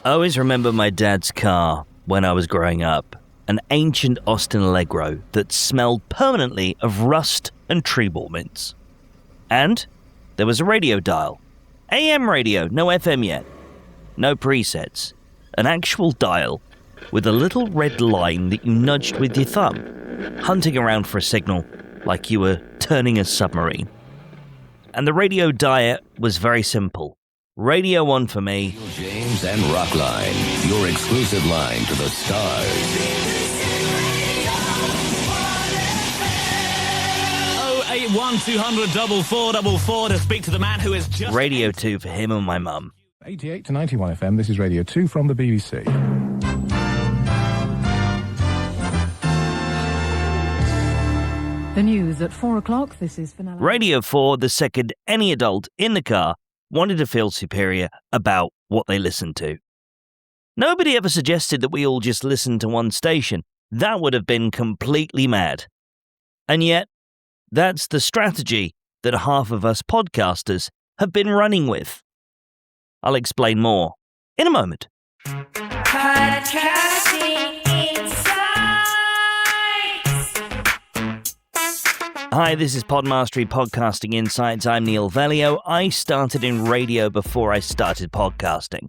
I always remember my dad's car when I was growing up, an ancient Austin Allegro that smelled permanently of rust and tree ball mints. And there was a radio dial. AM radio, no FM yet. No presets. An actual dial with a little red line that you nudged with your thumb, hunting around for a signal like you were turning a submarine. And the radio diet was very simple. Radio 1 for me. James and Rockline, your exclusive line to the stars. 081 200 4444 to speak to the man who is just... Radio 2 for him and my mum. 88 to 91 FM, this is Radio 2 from the BBC. The news at 4 o'clock, this is Finale. Radio 4, the second any adult in the car wanted to feel superior about what they listened to. Nobody ever suggested that we all just listen to one station. That would have been completely mad. And yet, that's the strategy that half of us podcasters have been running with. I'll explain more in a moment. Podcasting Insights. Hi, this is Podmastery Podcasting Insights. I'm Neil Velio. I started in radio before I started podcasting.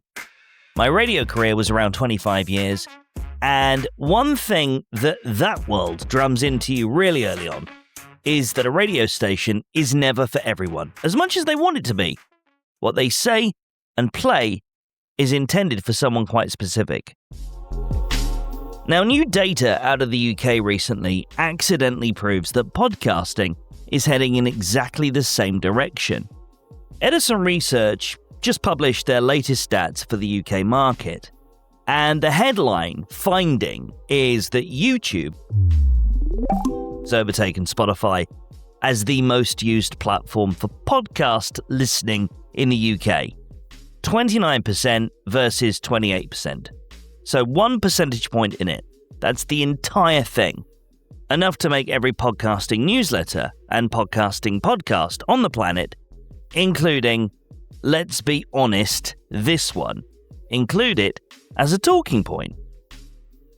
My radio career was around 25 years, and one thing that world drums into you really early on is that a radio station is never for everyone, as much as they want it to be. What they say and play is intended for someone quite specific. Now, new data out of the UK recently accidentally proves that podcasting is heading in exactly the same direction. Edison Research just published their latest stats for the UK market, and the headline finding is that YouTube has overtaken Spotify as the most used platform for podcast listening in the UK. 29% versus 28%. So 1 percentage point in it. That's the entire thing. Enough to make every podcasting newsletter and podcasting podcast on the planet, including, let's be honest, this one, include it as a talking point.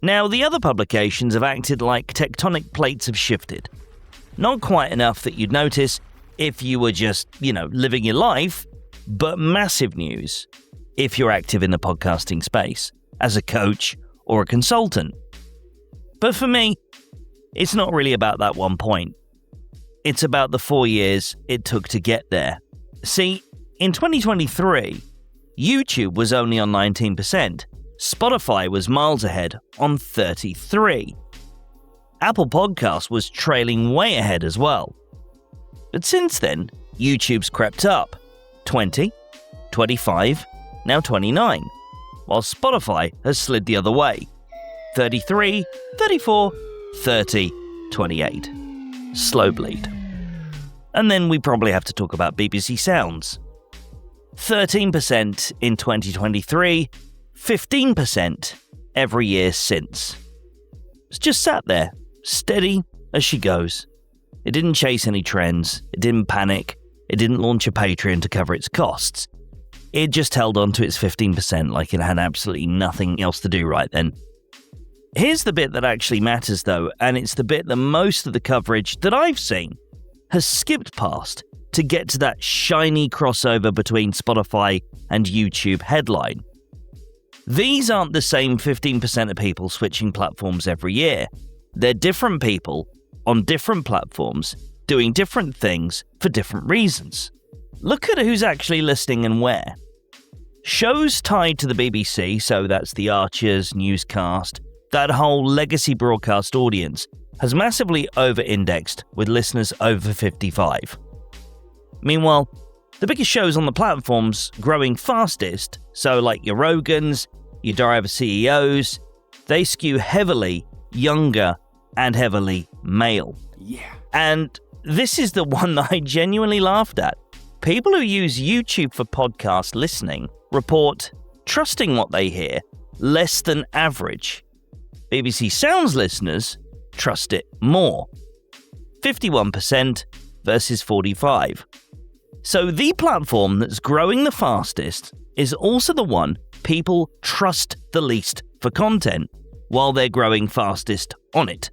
Now, the other publications have acted like tectonic plates have shifted. Not quite enough that you'd notice if you were just, living your life, but massive news if you're active in the podcasting space, as a coach or a consultant. But for me, it's not really about that 1 point. It's about the 4 years it took to get there. See, in 2023, YouTube was only on 19%. Spotify was miles ahead on 33%. Apple Podcasts was trailing way ahead as well. But since then, YouTube's crept up. 20, 25, now 29, while Spotify has slid the other way. 33, 34, 30, 28. Slow bleed. And then we probably have to talk about BBC Sounds. 13% in 2023, 15% every year since. It's just sat there, steady as she goes. It didn't chase any trends, it didn't panic, it didn't launch a Patreon to cover its costs. It just held on to its 15% like it had absolutely nothing else to do right then. Here's the bit that actually matters though, and it's the bit that most of the coverage that I've seen has skipped past to get to that shiny crossover between Spotify and YouTube headline. These aren't the same 15% of people switching platforms every year. They're different people on different platforms doing different things for different reasons. Look at who's actually listening and where. Shows tied to the BBC, so that's the Archers, Newscast, that whole legacy broadcast audience, has massively over-indexed with listeners over 55. Meanwhile, the biggest shows on the platforms growing fastest, so like your Rogans, your driver CEOs, they skew heavily younger and heavily male. Yeah. And this is the one that I genuinely laughed at. People who use YouTube for podcast listening report trusting what they hear less than average. BBC Sounds listeners trust it more. 51% versus 45%. So the platform that's growing the fastest is also the one people trust the least for content while they're growing fastest on it.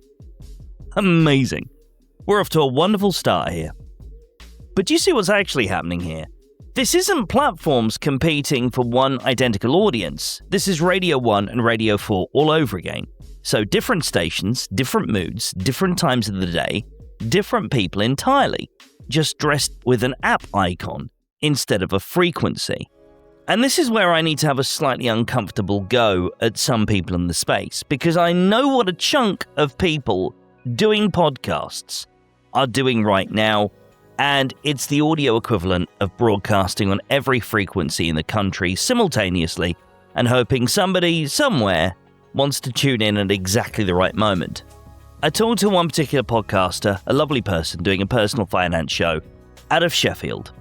Amazing. We're off to a wonderful start here. But do you see what's actually happening here? This isn't platforms competing for one identical audience. This is Radio 1 and Radio 4 all over again. So different stations, different moods, different times of the day, different people entirely, just dressed with an app icon instead of a frequency. And this is where I need to have a slightly uncomfortable go at some people in the space, because I know what a chunk of people doing podcasts are doing right now, and it's the audio equivalent of broadcasting on every frequency in the country simultaneously and hoping somebody somewhere wants to tune in at exactly the right moment. I talked to one particular podcaster, a lovely person doing a personal finance show out of Sheffield.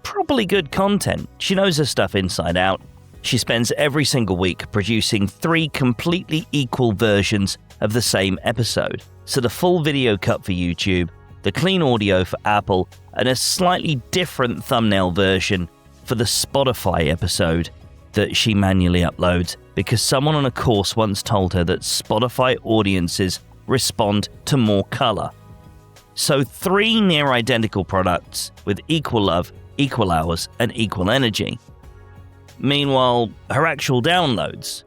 Probably good content. She knows her stuff inside out. She spends every single week producing 3 completely equal versions of the same episode. So the full video cut for YouTube, the clean audio for Apple, and a slightly different thumbnail version for the Spotify episode that she manually uploads because someone on a course once told her that Spotify audiences respond to more color. So 3 near identical products with equal love, equal hours, and equal energy. Meanwhile, her actual downloads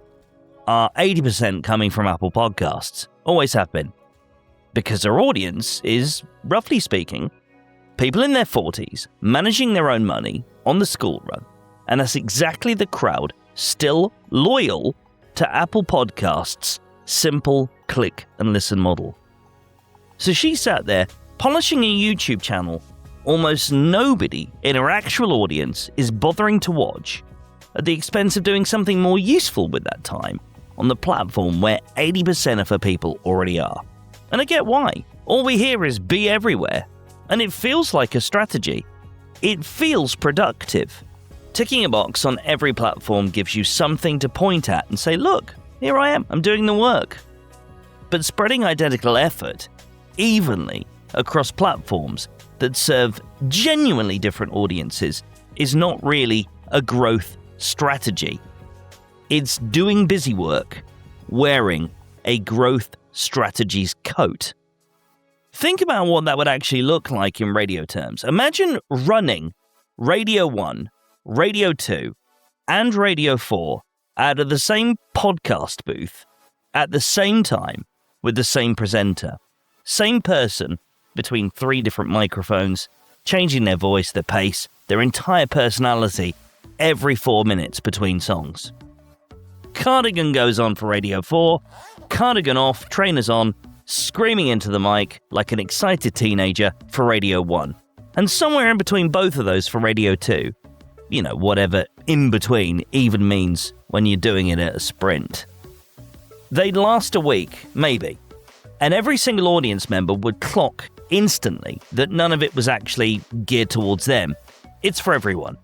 are 80% coming from Apple Podcasts. Always have been. Because her audience is, roughly speaking, people in their 40s managing their own money on the school run. And that's exactly the crowd still loyal to Apple Podcasts' simple click and listen model. So she sat there polishing a YouTube channel almost nobody in her actual audience is bothering to watch, at the expense of doing something more useful with that time on the platform where 80% of her people already are. And I get why. All we hear is be everywhere. And it feels like a strategy. It feels productive. Ticking a box on every platform gives you something to point at and say, look, here I am, I'm doing the work. But spreading identical effort evenly across platforms that serve genuinely different audiences is not really a growth strategy. It's doing busy work, wearing a growth strategy's coat. Think about what that would actually look like in radio terms. Imagine running Radio 1, Radio 2, and Radio 4 out of the same podcast booth at the same time with the same presenter. Same person between 3 different microphones, changing their voice, their pace, their entire personality every 4 minutes between songs. Cardigan goes on for Radio 4, cardigan off, trainers on, screaming into the mic like an excited teenager for Radio 1. And somewhere in between both of those for Radio 2. You know, whatever in between even means when you're doing it at a sprint. They'd last a week, maybe. And every single audience member would clock instantly that none of it was actually geared towards them. It's for everyone.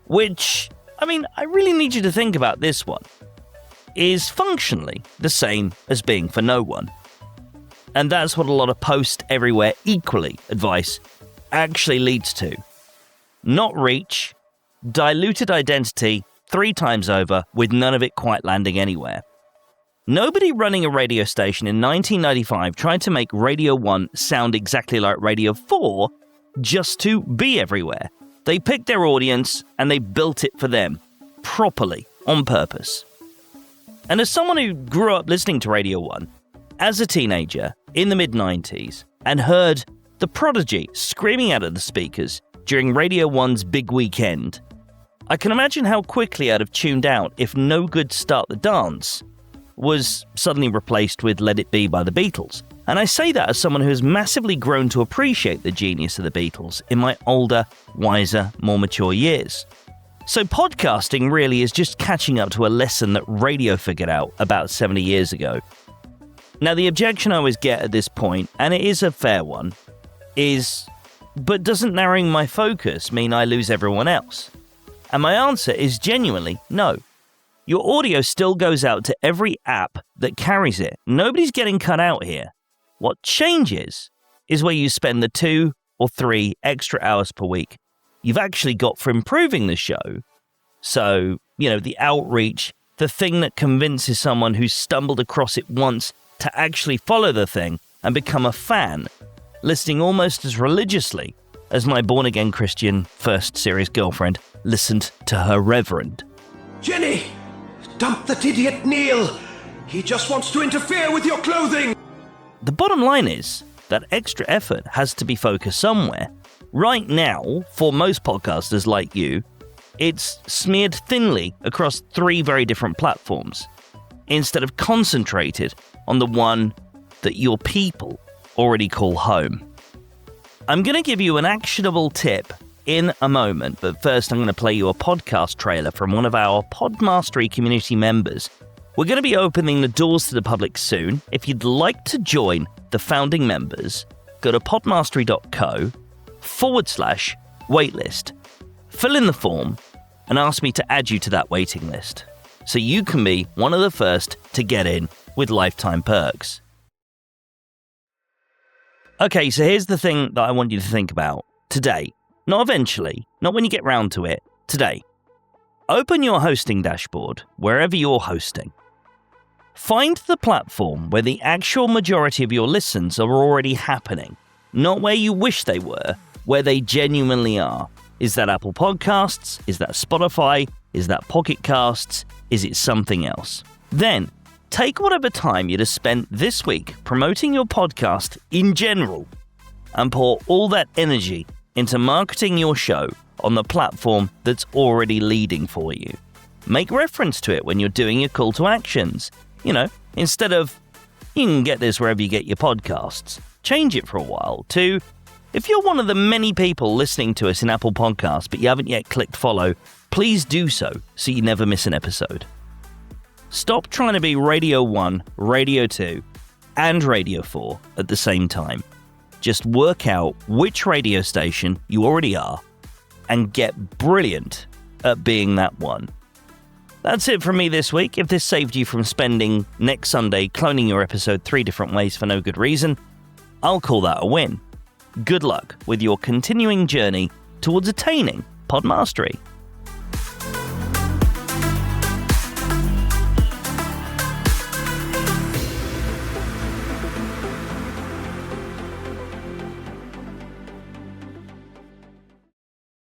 Which, I really need you to think about this one, is functionally the same as being for no one. And that's what a lot of post everywhere equally advice actually leads to. Not reach, diluted identity 3 times over with none of it quite landing anywhere. Nobody running a radio station in 1995 tried to make Radio 1 sound exactly like Radio 4 just to be everywhere. They picked their audience and they built it for them, properly, on purpose. And as someone who grew up listening to Radio 1, as a teenager in the mid-90s, and heard the Prodigy screaming out of the speakers during Radio 1's big weekend, I can imagine how quickly I'd have tuned out if No Good Start the Dance was suddenly replaced with Let It Be by the Beatles. And I say that as someone who has massively grown to appreciate the genius of the Beatles in my older, wiser, more mature years. So podcasting really is just catching up to a lesson that radio figured out about 70 years ago. Now, the objection I always get at this point, and it is a fair one, is, but doesn't narrowing my focus mean I lose everyone else? And my answer is genuinely no. Your audio still goes out to every app that carries it. Nobody's getting cut out here. What changes is where you spend the 2 or 3 extra hours per week you've actually got for improving the show. So, the outreach, the thing that convinces someone who's stumbled across it once to actually follow the thing and become a fan, listening almost as religiously as my born-again Christian first serious girlfriend listened to her reverend. Jenny! Dump that idiot Neil! He just wants to interfere with your clothing! The bottom line is that extra effort has to be focused somewhere. Right now, for most podcasters like you, it's smeared thinly across 3 very different platforms, instead of concentrated on the one that your people already call home. I'm going to give you an actionable tip in a moment, but first I'm going to play you a podcast trailer from one of our Podmastery community members. We're going to be opening the doors to the public soon. If you'd like to join the founding members, go to podmastery.co/waitlist. Fill in the form and ask me to add you to that waiting list, so you can be one of the first to get in with lifetime perks. Okay, so here's the thing that I want you to think about today. Not eventually, not when you get round to it, today. Open your hosting dashboard wherever you're hosting. Find the platform where the actual majority of your listens are already happening, not where you wish they were, where they genuinely are. Is that Apple Podcasts? Is that Spotify? Is that Pocket Casts? Is it something else? Then, take whatever time you'd have spent this week promoting your podcast in general and pour all that energy into marketing your show on the platform that's already leading for you. Make reference to it when you're doing your call to actions. You know, instead of, you can get this wherever you get your podcasts, change it for a while to, if you're one of the many people listening to us in Apple Podcasts but you haven't yet clicked follow, please do so you never miss an episode. Stop trying to be Radio 1, Radio 2, and Radio 4 at the same time. Just work out which radio station you already are and get brilliant at being that one. That's it from me this week. If this saved you from spending next Sunday cloning your episode 3 different ways for no good reason, I'll call that a win. Good luck with your continuing journey towards attaining Podmastery.